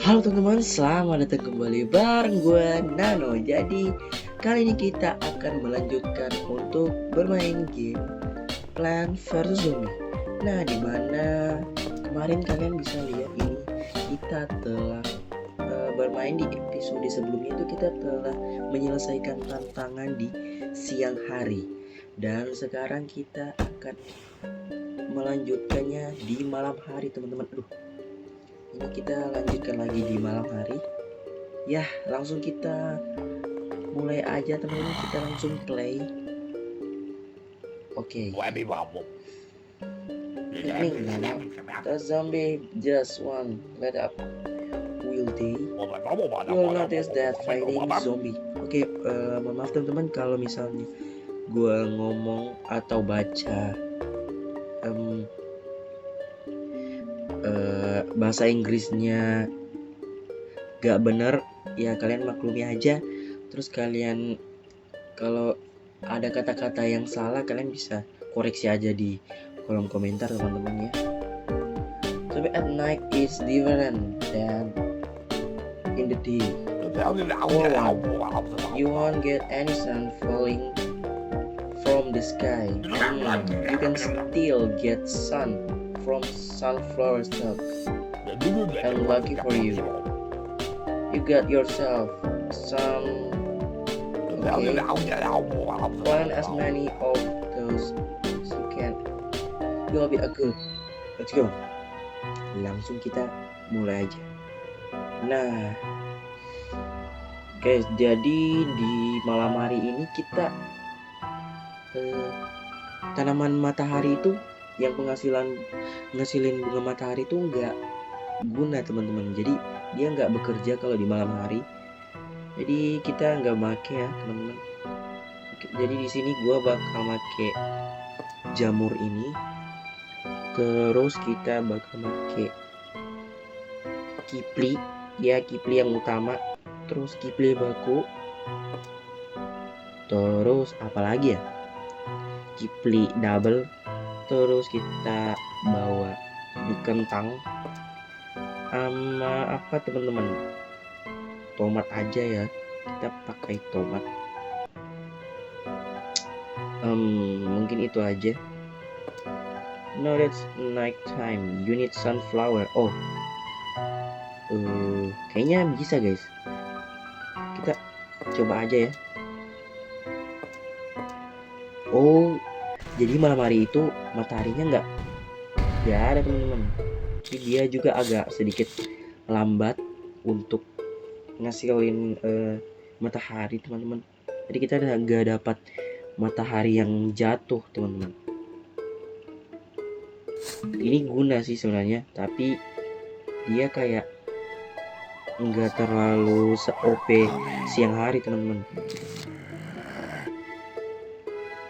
Halo teman-teman, selamat datang kembali bareng gue Nano. Jadi kali ini kita akan melanjutkan untuk bermain game Plants vs Zombie. Nah, dimana kemarin kalian bisa lihat ini kita telah bermain di episode sebelumnya itu kita telah menyelesaikan tantangan di siang hari. Dan sekarang kita akan melanjutkannya di malam hari, teman-teman. Ini kita lanjutkan lagi di malam hari. Ya, langsung kita mulai aja, teman-teman. Kita langsung play. Oke. The zombie just one let up. Will they? You'll notice that fighting zombie. Oke, maaf teman-teman kalau misalnya gue ngomong atau baca bahasa Inggrisnya gak bener, ya kalian maklumi aja. Terus kalian kalau ada kata-kata yang salah kalian bisa koreksi aja di kolom komentar, teman-teman ya. So at night is different than in the day. You won't get any sun falling from the sky. You can still get sun from sunflower stalk. And lucky for you, you got yourself some. Okay. Plant as many of those as you can. You'll be a good. Let's go. Langsung kita mulai aja. Nah, guys, jadi di malam hari ini kita tanaman matahari itu yang ngasilin bunga matahari itu nggak guna, teman-teman. Jadi dia nggak bekerja kalau di malam hari. Jadi kita nggak make ya, teman-teman. Jadi di sini gua bakal make jamur ini. Terus kita bakal make kipli, ya kipli yang utama. Terus kipli baku. Terus apa lagi ya? Kipli double. Terus kita bawa di kentang sama apa, teman-teman, tomat aja ya, kita pakai tomat. Mungkin itu aja. Now it's night time, you need sunflower. Kayaknya bisa, guys. Kita coba aja ya. Jadi malam hari itu mataharinya nggak ada, teman-teman. Jadi dia juga agak sedikit lambat untuk ngasilin matahari, teman-teman. Jadi kita nggak dapat matahari yang jatuh, teman-teman. Ini guna sih sebenarnya, tapi dia kayak nggak terlalu se-OP siang hari, teman-teman.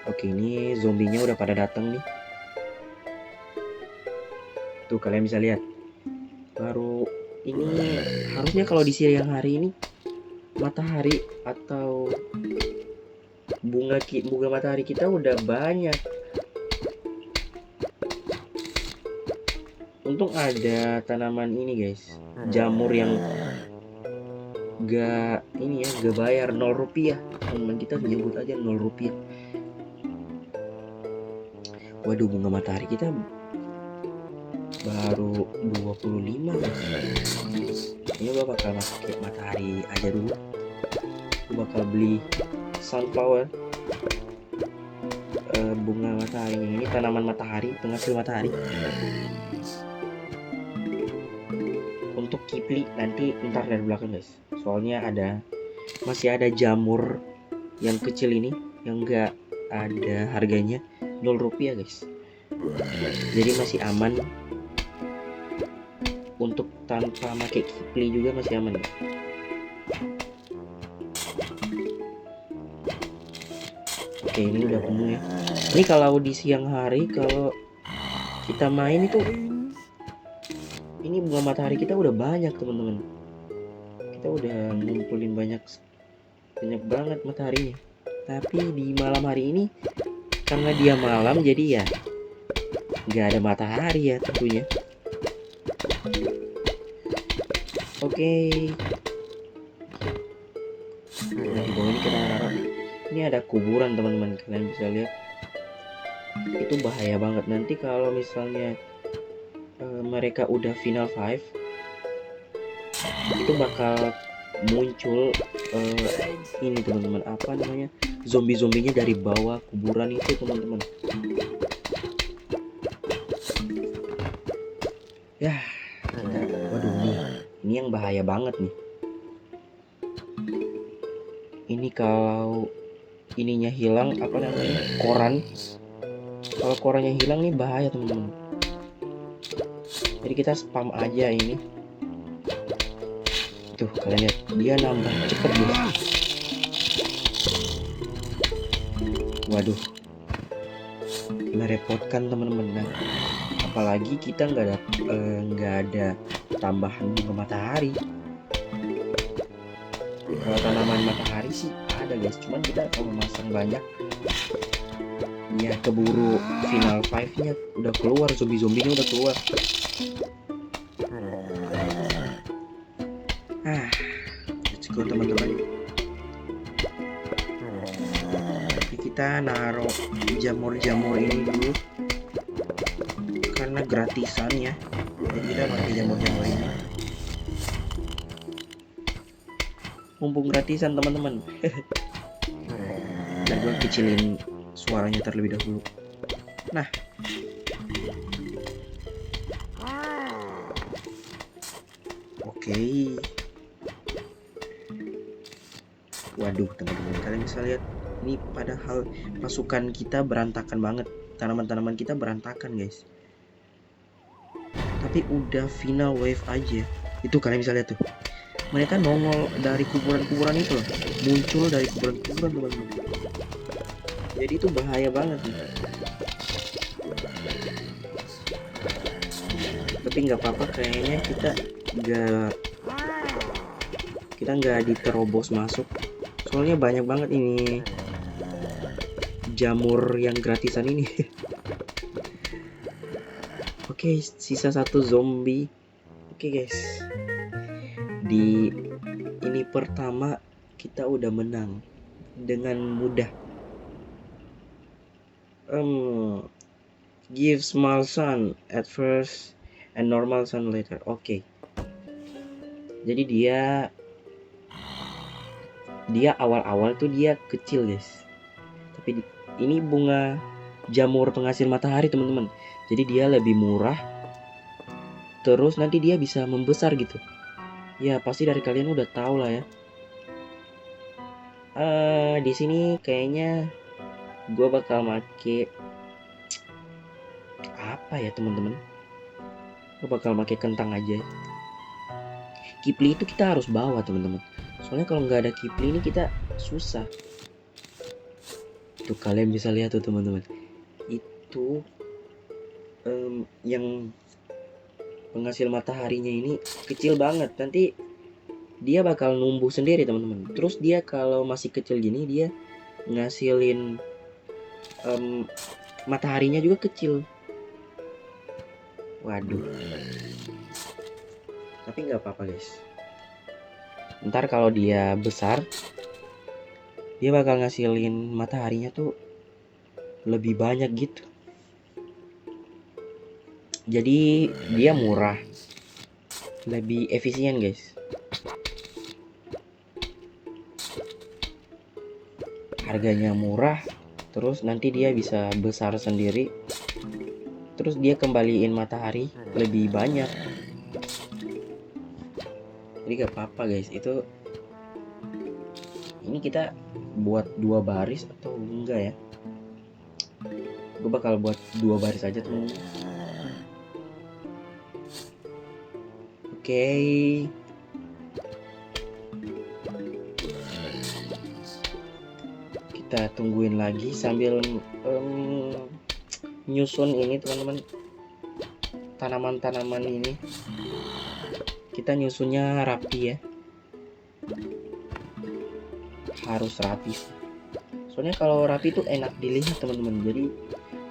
Oke, ini zombinya udah pada datang nih. Tuh kalian bisa lihat. Baru ini harusnya kalau di siang hari ini matahari atau bunga matahari kita udah banyak. Untung ada tanaman ini, guys. Jamur yang gak bayar, 0 rupiah. Teman kita menyebut aja 0 rupiah. Waduh, bunga matahari kita baru 25, guys. Ini gue bakal pakai matahari aja dulu. Gue bakal beli sunflower, bunga matahari ini, tanaman matahari, penghasil matahari. Untuk kipli nanti ntar dari belakang, guys. Soalnya masih ada jamur yang kecil ini yang enggak ada harganya, 0 rupiah, guys. Jadi masih aman. Untuk tanpa pakai kipli juga masih aman, guys. Oke, ini udah penuh ya. Ini kalau di siang hari kalau kita main itu, ini bunga matahari kita udah banyak, teman-teman. Kita udah ngumpulin banyak banget mataharinya. Tapi di malam hari ini karena dia malam, jadi ya nggak ada matahari ya tentunya. Oke. Nah, di bawah ini kita naruh. Ini ada kuburan teman-teman, kalian bisa lihat. Itu bahaya banget nanti kalau misalnya mereka udah final 5, itu bakal muncul ini teman-teman, apa namanya, zombie-zombinya dari bawah kuburan itu teman-teman. Ya, waduh ini yang bahaya banget nih. Ini kalau ininya hilang, apa namanya, koran. Kalau korannya hilang nih bahaya teman-teman. Jadi kita spam aja ini. Tuh kalian lihat, dia nambah cepet guys. Waduh, merepotkan teman-teman. Nah, apalagi kita nggak ada tambahan bunga matahari. Kalau tanaman matahari sih ada guys, cuman kita kalau memasang banyak, ya keburu final 5-nya udah keluar, zombie-zombinya udah keluar. Let's go teman-teman. Tapi kita naruh jamur-jamur ini dulu karena gratisan ya. Jadi kita pakai jamur-jamur ini. Mumpung gratisan teman-teman. Dan gue kecilin suaranya terlebih dahulu. Nah, oke. Waduh teman-teman, kalian bisa lihat ini, padahal pasukan kita berantakan banget, tanaman-tanaman kita berantakan guys, tapi udah final wave aja. Itu kalian bisa lihat tuh, mereka nongol dari kuburan-kuburan itu loh, muncul dari kuburan-kuburan teman-teman. Jadi itu bahaya banget nih. Tapi nggak apa-apa, kayaknya kita nggak diterobos masuk, soalnya banyak banget ini jamur yang gratisan ini. Oke, sisa satu zombie. Oke guys, di ini pertama kita udah menang dengan mudah. Give small sun at first and normal sun later. Oke. Jadi dia awal-awal tuh dia kecil guys, tapi ini bunga jamur penghasil matahari teman-teman, jadi dia lebih murah, terus nanti dia bisa membesar gitu ya. Pasti dari kalian udah tahu lah ya. Di sini kayaknya gue bakal make apa ya teman-teman, gue bakal make kentang aja. Kipli itu kita harus bawa teman-teman, soalnya kalau nggak ada kipli ini kita susah. Tuh kalian bisa lihat tuh teman-teman, itu yang penghasil mataharinya ini kecil banget, nanti dia bakal numbuh sendiri teman-teman. Terus dia kalau masih kecil gini, dia ngasilin mataharinya juga kecil. Waduh, tapi nggak apa-apa guys, ntar kalau dia besar dia bakal ngasilin mataharinya tuh lebih banyak gitu. Jadi dia murah, lebih efisien guys. Harganya murah, terus nanti dia bisa besar sendiri, terus dia kembaliin matahari lebih banyak. Jadi gak apa-apa guys, itu ini kita buat 2 baris atau enggak ya? Gue bakal buat 2 baris aja teman. Oke. Kita tungguin lagi sambil nyusun ini teman-teman, tanaman-tanaman ini kita nyusunnya rapi ya, harus rapi. Soalnya kalau rapi tuh enak dilihat teman-teman, jadi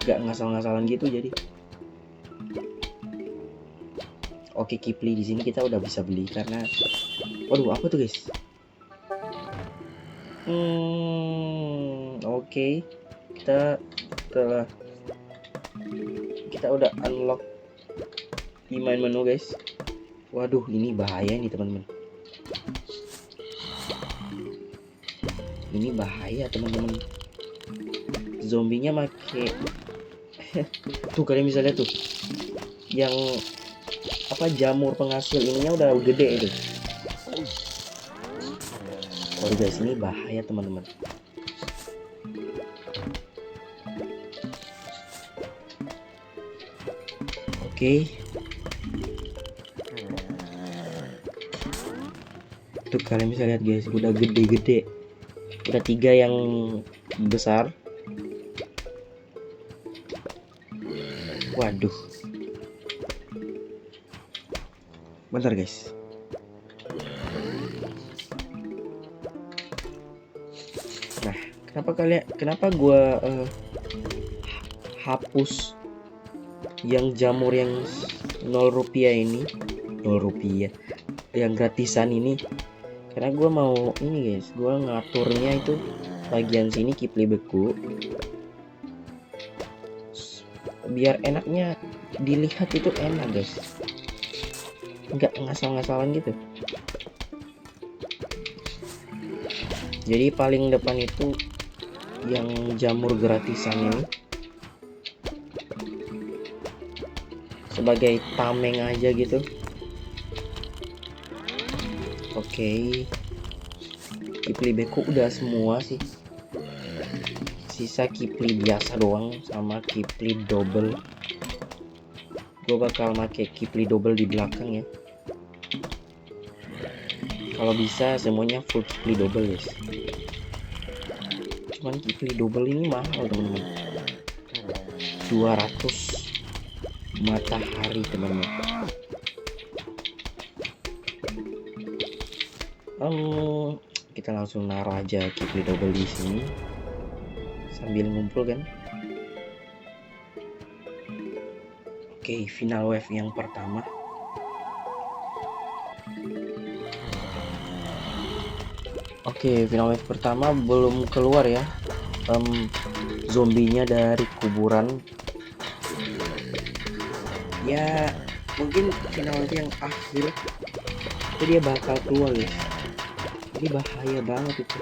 gak ngasal-ngasalan gitu. Jadi Oke, Kipli di sini kita udah bisa beli karena, waduh, apa tuh guys? Oke, kita udah unlock di main menu guys. Waduh, ini bahaya nih teman-teman. Ini bahaya teman-teman. Zombinya make tuh, kalian bisa lihat tuh, yang apa, jamur penghasil ininya udah gede itu. Oh guys, ini bahaya teman-teman. Oke. Tuh kalian bisa lihat guys, udah gede-gede. Udah 3 yang besar. Waduh. Bentar guys. Nah, kenapa gua hapus yang jamur yang 0 rupiah ini, 0 rupiah yang gratisan ini, karena gua mau ini guys, gua ngaturnya itu bagian sini Kipli beku biar enaknya dilihat, itu enak guys, nggak ngasal-ngasalan gitu. Jadi paling depan itu yang jamur gratisan ini sebagai tameng aja gitu. Oke, Kipli beku udah semua sih, sisa Kipli biasa doang sama Kipli double. Gue bakal pakai Kipli double di belakang ya, kalau bisa semuanya full Kipli double guys. Cuman Kipli double ini mahal teman-teman, 200 matahari teman-teman. Kita langsung naruh aja Kipli double di sini sambil ngumpul kan. Oke, final wave yang pertama. Oke, final wave pertama belum keluar ya. Zombinya dari kuburan. Ya, mungkin final wave yang akhir itu dia bakal keluar guys. Ini bahaya banget itu.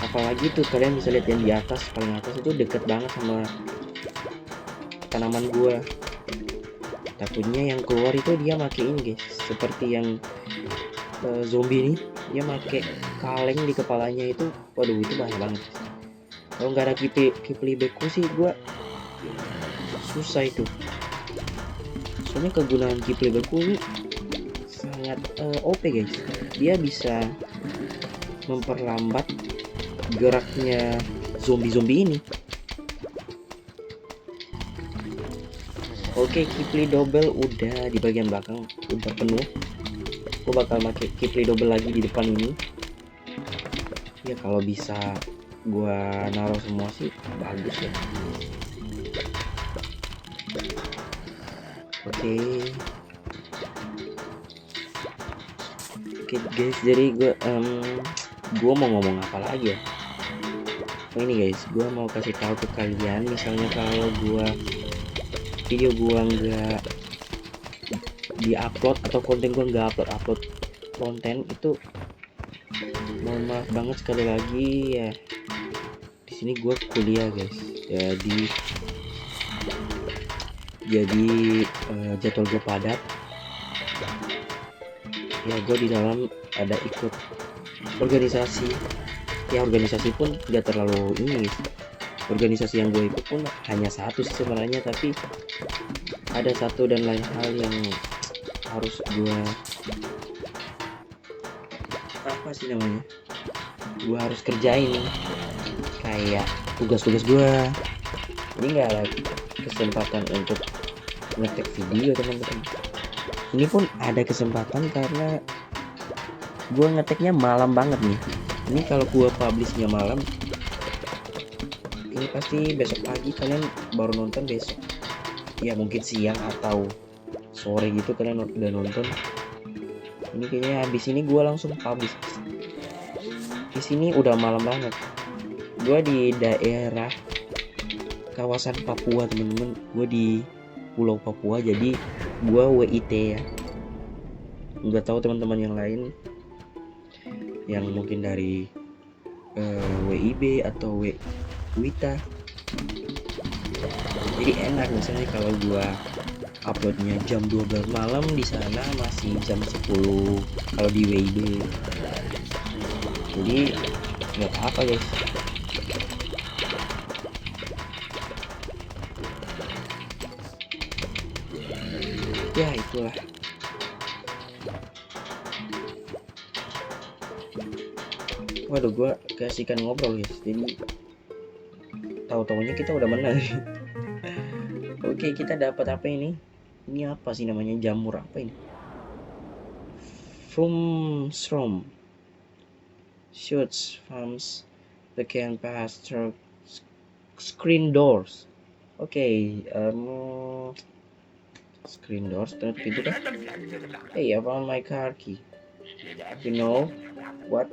Apalagi tuh kalian bisa lihat yang di atas, paling atas itu deket banget sama tanaman gua. Takutnya yang keluar itu dia make ini guys, seperti yang zombie ini, dia make kaleng di kepalanya itu. Waduh, itu bahaya banget. Kalau nggak ada Kipli beku sih gua susah itu. Soalnya kegunaan Kipli beku ini sangat OP guys. Dia bisa memperlambat geraknya zombie ini. Oke, Kipli double udah di bagian belakang udah penuh. Gue bakal pakai Kipli double lagi di depan ini. Ya kalau bisa gue naruh semua sih bagus ya. Oke guys, jadi gue mau ngomong apa lagi ya. Oh ini guys, gue mau kasih tahu ke kalian, misalnya kalau video gue nggak diupload atau konten gue nggak upload konten itu, mohon maaf banget sekali lagi ya. Di sini gue kuliah guys, jadi jadwal gue padat ya. Gue di dalam ada ikut organisasi ya, organisasi pun gak terlalu ini. Organisasi yang gue ikut pun hanya satu sih sebenarnya, tapi ada satu dan lain hal yang harus gue gue harus kerjain, kayak tugas-tugas gue. Ini nggak ada kesempatan untuk ngetek video teman-teman. Ini pun ada kesempatan karena gue ngeteknya malam banget nih. Ini kalau gue publishnya malam, ini pasti besok pagi kalian baru nonton besok. Ya mungkin siang atau sore gitu kalian udah nonton. Ini kayaknya habis ini gue langsung publish. Di sini udah malam banget. Gue di daerah kawasan Papua temen-temen. Gue di Pulau Papua, jadi gue WIT ya. Nggak tahu teman-teman yang lain yang mungkin dari WIB atau WITA. Jadi enak misalnya kalau gue uploadnya jam 12 malam, di sana masih jam 10 kalau di WIB. Jadi nggak apa guys. Ya itulah. Waduh, gua kasihkan ngobrol guys. Jadi tahu-taunya kita udah menang. Oke, kita dapat apa ini? Ini apa sih namanya, jamur apa ini? From shoots farms that can pass through screen doors. Oke, screen doors, terus pintu kan? Hey, I found my car key. You know what?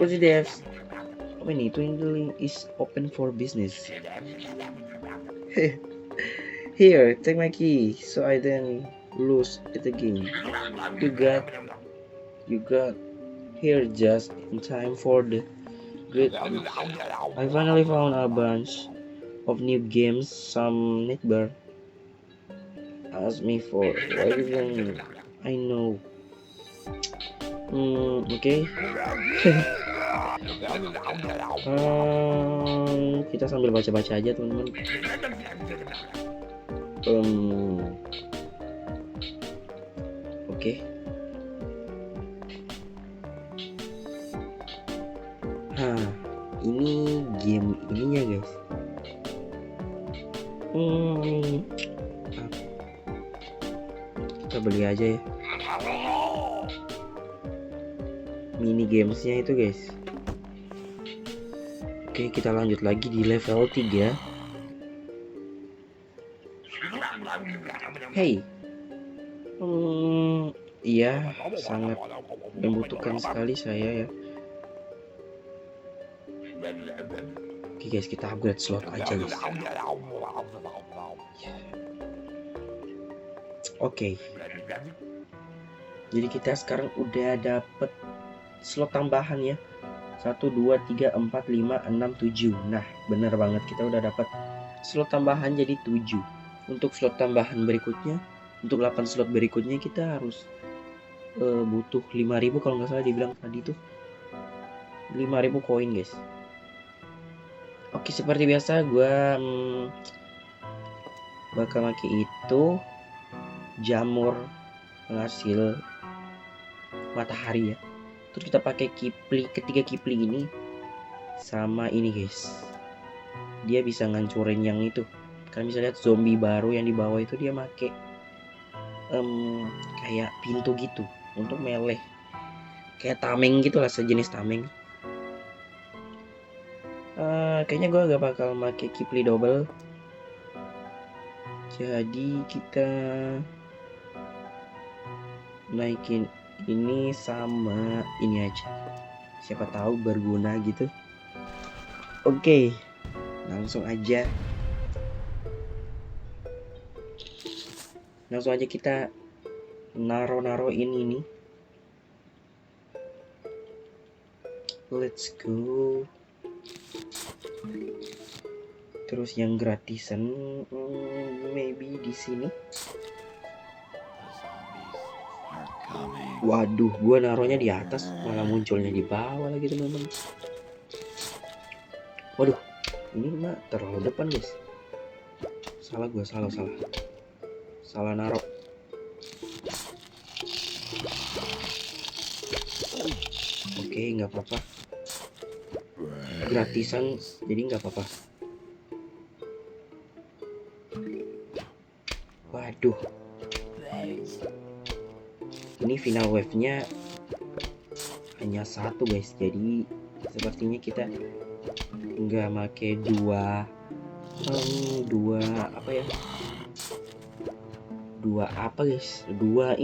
Positives. Apa ini? Dwindling is open for business. Here, take my key so I then lose it again. You got here just in time for the great. I finally found a bunch of new games some neighbor asked me for. Why didn't I know? Okay. Kita sambil baca-baca aja teman-teman. Oke. Ini game ininya guys. Kita beli aja ya. Mini gamesnya itu guys. Oke, kita lanjut lagi di level 3. Hey. Iya, sangat membutuhkan sekali saya ya. Oke guys, kita upgrade slot aja guys. Oke. Jadi kita sekarang udah dapet slot tambahan ya. 1, 2, 3, 4, 5, 6, 7. Nah, bener banget, kita udah dapat slot tambahan jadi 7. Untuk slot tambahan berikutnya, untuk 8 slot berikutnya kita harus butuh 5.000 kalau nggak salah dibilang tadi tuh. 5.000 koin guys. Oke, seperti biasa gue bakal pakai itu jamur penghasil matahari ya. Terus kita pakai ketiga kipli ini sama ini guys. Dia bisa ngancurin yang itu. Kalian bisa lihat zombie baru yang di bawah itu, dia pakai kayak pintu gitu untuk melee. Kayak tameng gitu lah, sejenis tameng. Kayaknya gue gak bakal pakai kipli double. Jadi kita naikin ini sama ini aja, siapa tahu berguna gitu. Oke, langsung aja kita naruhin ini. Let's go. Terus yang gratisan maybe di sini. Waduh, gue naruhnya di atas malah munculnya di bawah lagi teman-teman. Waduh, ini mah terlalu depan guys. Salah naruh. Oke, nggak apa-apa. Gratisan, jadi nggak apa-apa. Waduh. Ini final wave-nya hanya 1 guys, jadi sepertinya kita nggak make dua apa ya, Dua apa guys? Dua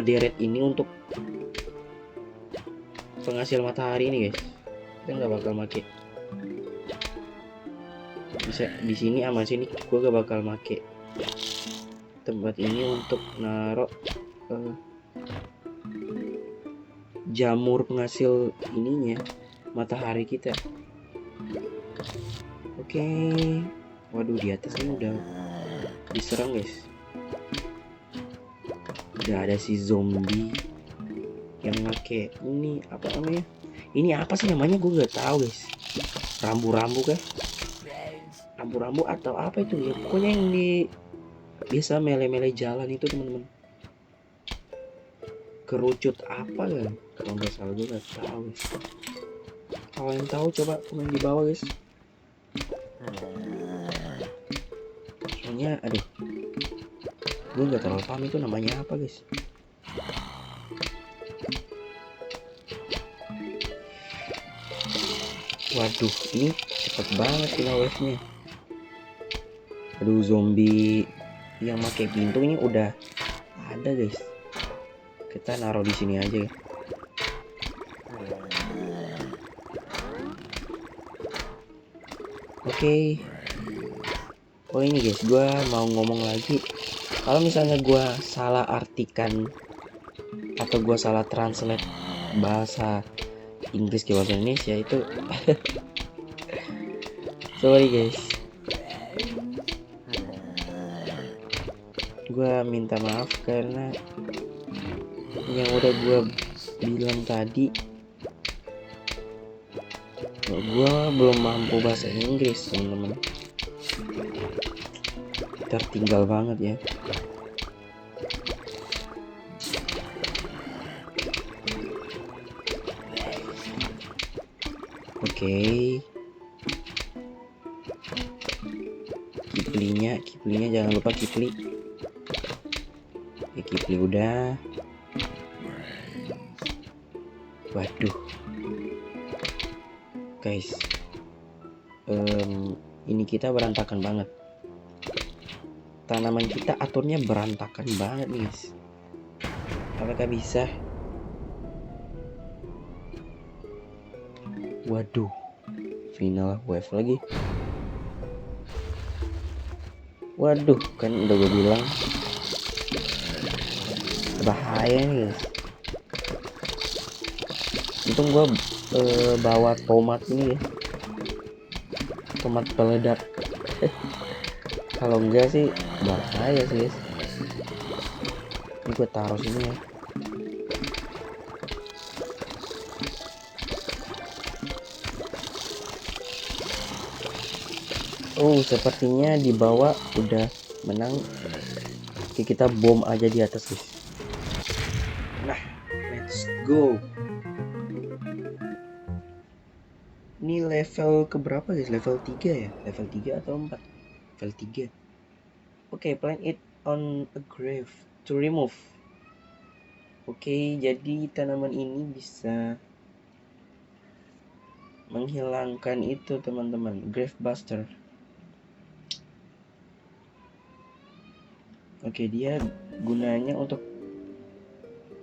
deret ini untuk penghasil matahari ini guys. Kita nggak bakal make. Bisa di sini sama sini gue gak bakal make tempat ini untuk naruh jamur penghasil ininya matahari kita. Oke. Waduh, di atas ini udah diserang guys. Udah ada si zombie yang make ini apa namanya? Ini apa sih namanya? Gue nggak tahu guys. Rambu-rambu kah? Rambu-rambu atau apa itu ya? Pokoknya yang di biasa mele-mele jalan itu teman-teman. Kerucut apa kan? Kalau nggak salah gue nggak tahu guys. Kalau yang tahu coba komen di bawah guys. Soalnya aduh, gue nggak terlalu paham itu namanya apa guys. Waduh, ini cepet banget kena wave-nya. Aduh, zombie yang pakai pintu ini udah ada guys. Kita naruh di sini aja ya. Oke. Oh ini guys, gue mau ngomong lagi. Kalau misalnya gue salah artikan atau gue salah translate bahasa Inggris ke bahasa Indonesia itu sorry guys. Gue minta maaf karena yang udah gue bilang tadi gue belum mampu bahasa Inggris teman-teman. Tertinggal banget ya. Oke. Kiplinya jangan lupa kipli. Ya, kipli udah. Waduh. Guys. Ini kita berantakan banget. Tanaman kita aturnya berantakan banget nih guys. Apakah bisa? Waduh, final wave lagi. Waduh, kan udah gue bilang bahaya nih guys. Untung gue bawa tomat ini ya, tomat peledak. Kalau enggak sih bahaya sih guys. Ini gue taruh sini ya. Oh, sepertinya di bawah udah menang. Oke, kita bom aja di atas guys. Nah, let's go. Ini level keberapa guys? Level 3 ya? Level 3 atau 4? Level 3. Oke, plant it on a grave to remove. Oke, jadi tanaman ini bisa menghilangkan itu teman-teman, grave buster. Oke, dia gunanya untuk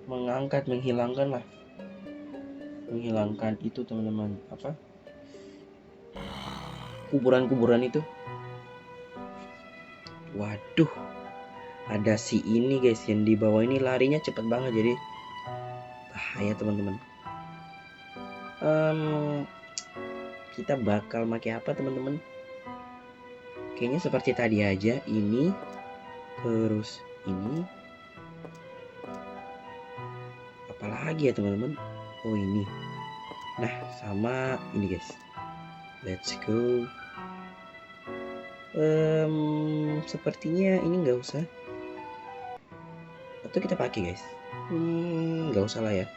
mengangkat, menghilangkan itu teman-teman, apa, kuburan-kuburan itu. Waduh, ada si ini guys, yang di bawah ini larinya cepet banget, jadi bahaya teman-teman. Kita bakal pakai apa teman-teman? Kayaknya seperti tadi aja, ini terus ini, apalagi ya teman-teman? Oh ini, nah sama ini guys. Let's go. Sepertinya ini nggak usah, atau kita pakai guys? Nggak usah lah ya.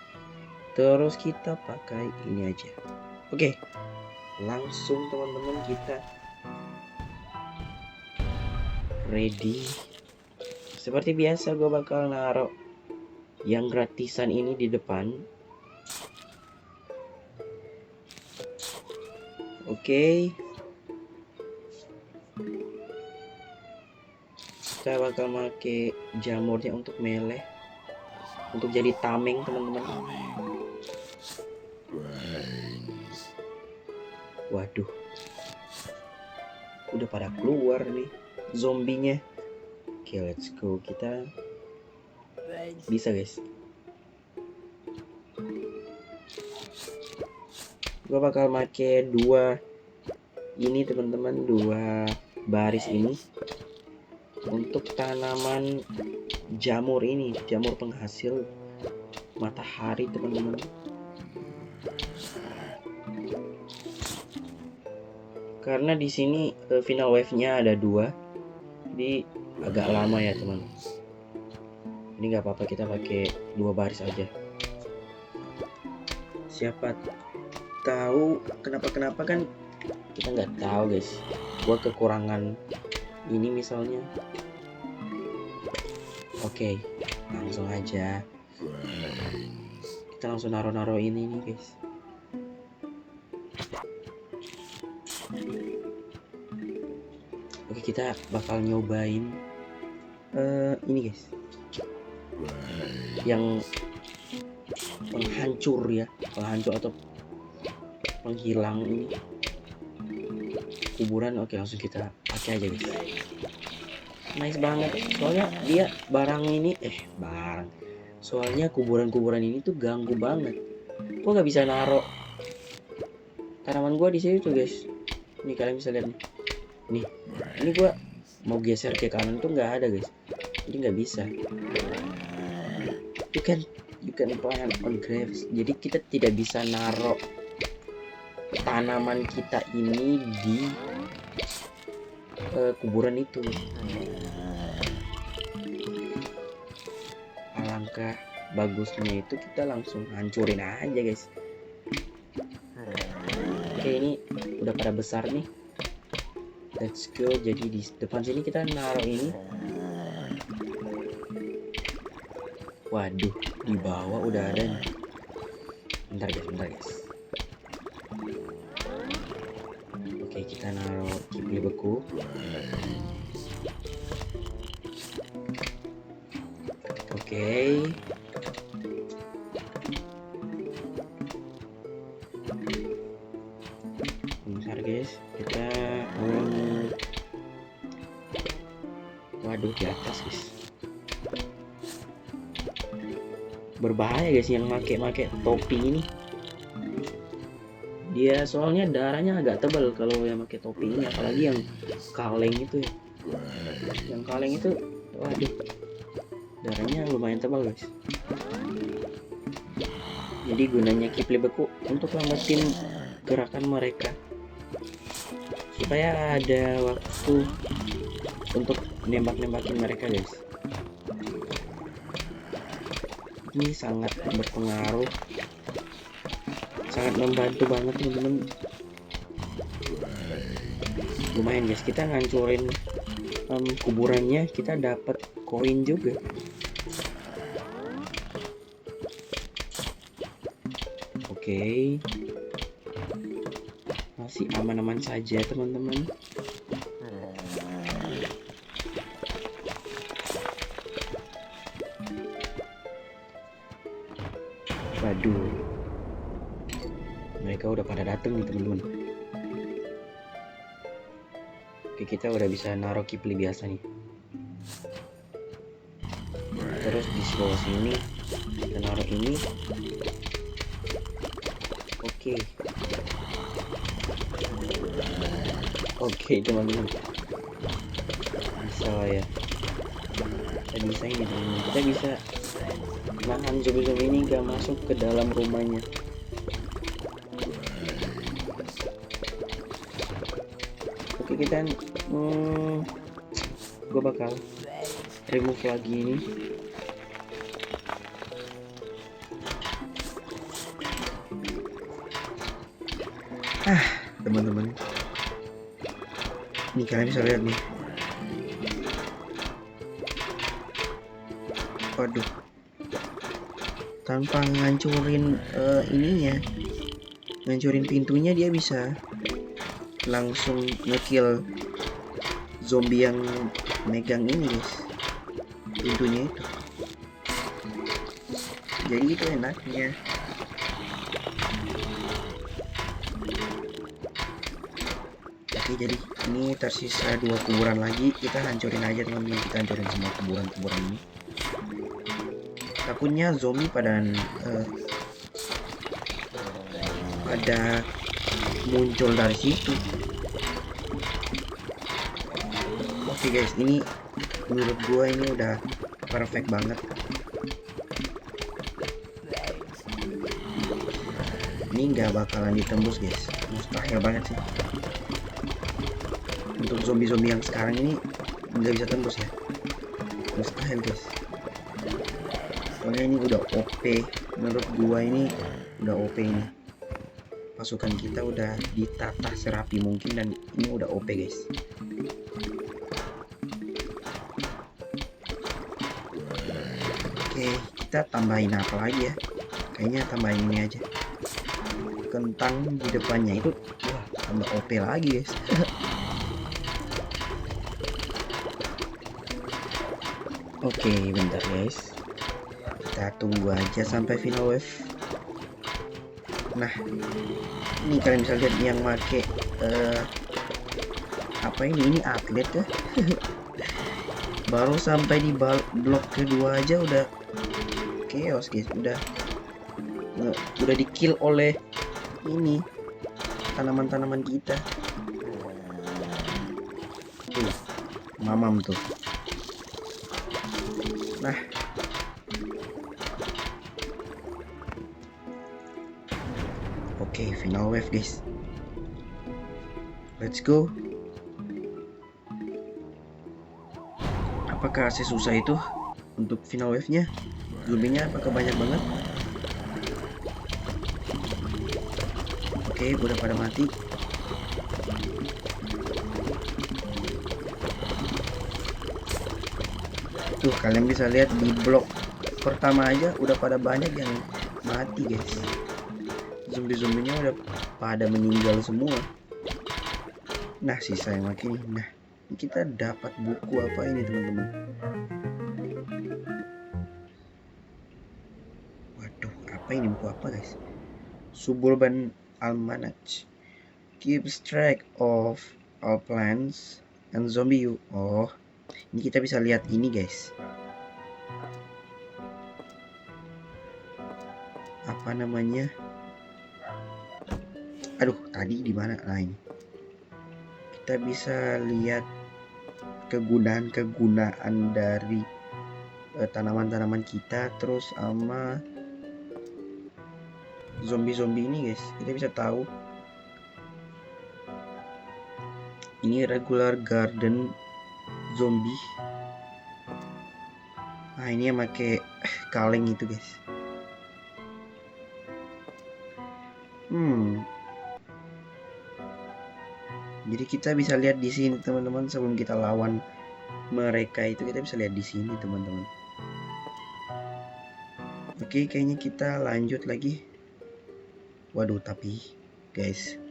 Terus kita pakai ini aja. Oke, langsung teman-teman kita ready. Seperti biasa gue bakal naruh yang gratisan ini di depan. Oke. kita bakal pakai jamurnya untuk melee, untuk jadi tameng teman-teman. Waduh, udah pada keluar nih zombinya. Oke, let's go, kita bisa guys. Gua bakal pakai dua ini teman-teman, dua baris ini untuk tanaman jamur ini, jamur penghasil matahari teman-teman. Karena di sini final wave-nya ada 2, jadi agak lama ya teman. Ini nggak apa-apa, kita pakai 2 baris aja. Siapa tahu kenapa kan kita nggak tahu guys. Gua kekurangan ini misalnya. Oke, langsung aja. Kita langsung naro ini nih guys. Oke, kita bakal nyobain ini guys, yang penghancur ya, penghancur atau penghilang ini kuburan. Oke, langsung kita pakai aja guys. Nice banget, soalnya dia soalnya kuburan ini tuh ganggu banget. Gua nggak bisa naro tanaman gua di sini tuh guys. Nih kalian bisa lihat nih, ini gua mau geser ke kanan tuh nggak ada guys, jadi nggak bisa. You can plant on graves, jadi kita tidak bisa naro tanaman kita ini di kuburan itu. Alangkah bagusnya itu kita langsung hancurin aja guys. Oke, ini udah pada besar nih. Let's go. Jadi di depan sini kita naruh ini. Waduh, di bawah udah ada nih. Bentar guys. Oke, kita naruh kipli beku. Oke. Bentar guys, kita waduh, di atas guys. Berbahaya guys yang make topi ini. Dia soalnya darahnya agak tebal kalau yang pakai topi ini, apalagi yang kaleng itu ya. Yang kaleng itu waduh, darahnya lumayan tebal guys. Jadi gunanya kipli beku untuk lambatin gerakan mereka, supaya ada waktu untuk nembak-nembakin mereka guys. Ini sangat berpengaruh, sangat membantu banget teman-teman. Lumayan guys, kita ngancurin kuburannya, kita dapat koin juga. Oke, masih aman-aman saja teman-teman. Waduh, mereka udah pada dateng nih teman-teman. Oke, kita udah bisa naruh kipli biasa nih. Terus di bawah sini kita naruh ini. Oke teman-teman, bisa lah ya. Kita bisa ini teman-teman, kita bisa nahan zombie ini gak masuk ke dalam rumahnya. Oke, kita gue bakal remove lagi ini. Teman-teman, nih kalian bisa lihat nih. Waduh, tanpa ngancurin ininya, ngancurin pintunya, dia bisa langsung ngekill zombie yang megang ini guys, pintunya itu. Jadi itu enaknya. Oke, jadi ini tersisa 2 kuburan lagi. Kita hancurin aja teman-teman, kita hancurin semua kuburan ini. Takutnya zombie pada muncul dari situ. Oke guys, ini menurut gua ini udah perfect banget. Ini nggak bakalan ditembus guys, mustahil banget sih. Untuk zombie-zombie yang sekarang ini nggak bisa tembus ya, mustahil guys. Soalnya ini udah OP, menurut gua ini udah OP ini. Pasukan kita udah ditata serapi mungkin dan ini udah OP guys. Oke, kita tambahin apa lagi ya? Kayaknya tambahin ini aja. Kentang di depannya itu, wah, tambah OP lagi guys. Oke, bentar guys. Kita tunggu aja sampai final wave. Nah, ini kalian bisa lihat yang make apa ini atlet ya. Baru sampai di blok kedua aja udah chaos guys, udah di kill oleh ini tanaman-tanaman kita. Tuh, mamam tuh. Nah, oke, final wave guys. Let's go. Apakah sesusah itu untuk final wave-nya? Zombinya apakah banyak banget? Oke, udah pada mati. Tuh, kalian bisa lihat di blok pertama aja udah pada banyak yang mati guys. Zombie-zombinya udah pada meninggal semua. Nah, sisa yang makin. Nah, kita dapat buku apa ini teman-teman? Waduh, apa ini, buku apa guys? Suburban Almanac keeps track of all plants and zombie. Oh, ini kita bisa lihat ini guys. Apa namanya? Aduh, tadi di mana? Nah, ini. Kita bisa lihat kegunaan dari tanaman-tanaman kita, terus sama zombie-zombie ini guys. Kita bisa tahu ini regular garden zombie. Nah, ini yang pakai kaleng itu guys. Jadi kita bisa lihat di sini teman-teman, sebelum kita lawan mereka itu kita bisa lihat di sini teman-teman. Oke, kayaknya kita lanjut lagi. Waduh, tapi guys,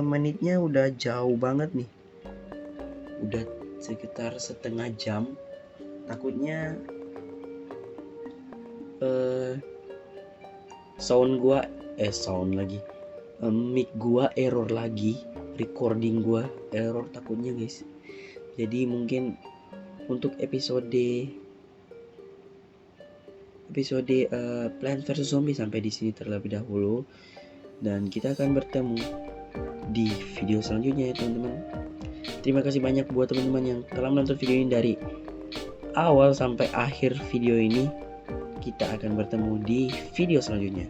menitnya udah jauh banget nih. Udah sekitar setengah jam. Takutnya mic gua error lagi, recording gua error takutnya guys. Jadi mungkin untuk episode Plants vs Zombie sampai di sini terlebih dahulu, dan kita akan bertemu di video selanjutnya ya teman-teman. Terima kasih banyak buat teman-teman yang telah menonton video ini dari awal sampai akhir video ini. Kita akan bertemu di video selanjutnya.